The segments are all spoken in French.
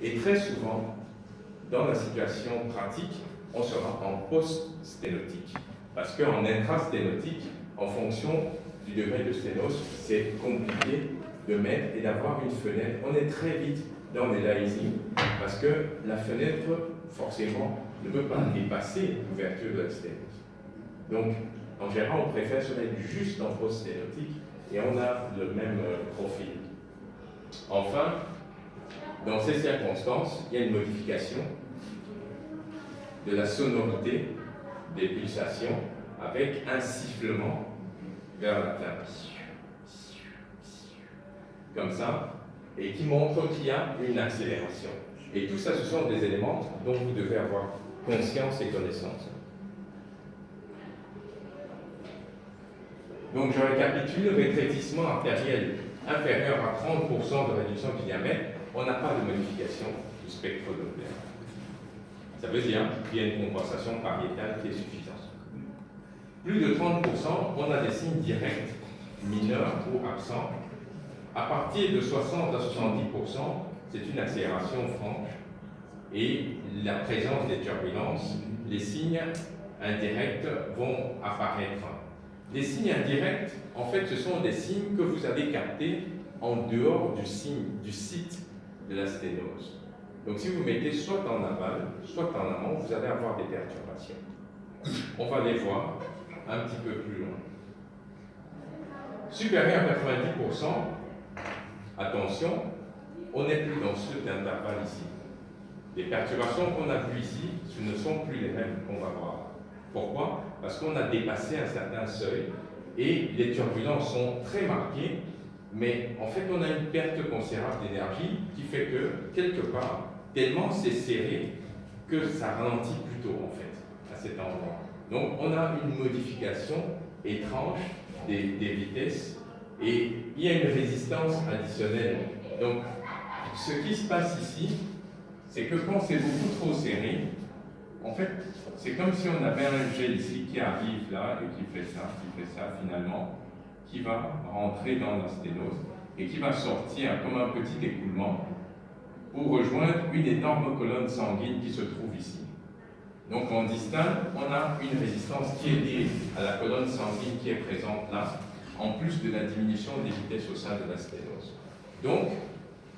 Et très souvent, dans la situation pratique, on sera en post-sténotique. Parce qu'en intrasténotique, en fonction du degré de sténose, c'est compliqué de mettre et d'avoir une fenêtre. On est très vite dans les l'aliasing parce que la fenêtre, forcément, ne peut pas dépasser l'ouverture de la sténose. Donc, en général, on préfère se mettre juste en post-sténotique et on a le même profil. Enfin, dans ces circonstances, il y a une modification de la sonorité des pulsations avec un sifflement vers la fin. Comme ça, et qui montre qu'il y a une accélération. Et tout ça, ce sont des éléments dont vous devez avoir conscience et connaissance. Donc, je récapitule, rétrécissement artériel inférieur à 30% de réduction du diamètre, on n'a pas de modification du spectrodoppler. Ça veut dire qu'il y a une compensation pariétale qui est suffisante. Plus de 30%, on a des signes directs, mineurs ou absents. À partir de 60 à 70%, c'est une accélération franche. Et la présence des turbulences, les signes indirects vont apparaître. Les signes indirects, en fait, ce sont des signes que vous avez captés en dehors du site de la sténose. Donc, si vous mettez soit en aval, soit en amont, vous allez avoir des perturbations. On va les voir un petit peu plus loin. Supérieur à 90%, attention, on n'est plus dans cet intervalle ici. Les perturbations qu'on a vues ici, ce ne sont plus les mêmes qu'on va voir. Pourquoi? Parce qu'on a dépassé un certain seuil et les turbulences sont très marquées, mais en fait on a une perte considérable d'énergie qui fait que, quelque part, tellement c'est serré que ça ralentit plutôt en fait, à cet endroit. Donc on a une modification étrange des vitesses et il y a une résistance additionnelle. Donc ce qui se passe ici, c'est que quand c'est beaucoup trop serré, en fait, c'est comme si on avait un gel ici qui arrive là et qui fait ça finalement, qui va rentrer dans la sténose et qui va sortir comme un petit écoulement pour rejoindre une énorme colonne sanguine qui se trouve ici. Donc on distingue, on a une résistance qui est liée à la colonne sanguine qui est présente là, en plus de la diminution des vitesses au sein de la sténose. Donc,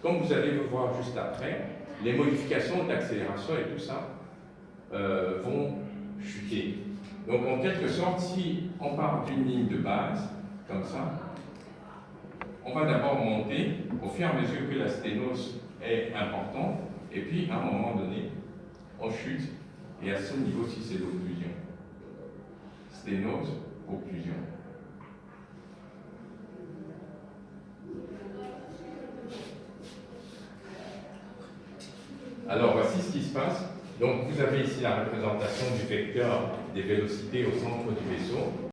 comme vous allez le voir juste après, les modifications d'accélération et tout ça vont chuter. Donc en quelque sorte, si on part d'une ligne de base, comme ça, on va d'abord monter au fur et à mesure que la sténose est importante, et puis à un moment donné, on chute, et à ce niveau-ci, c'est l'occlusion. Sténose, occlusion. Alors voici ce qui se passe. Donc vous avez ici la représentation du vecteur des vélocités au centre du vaisseau.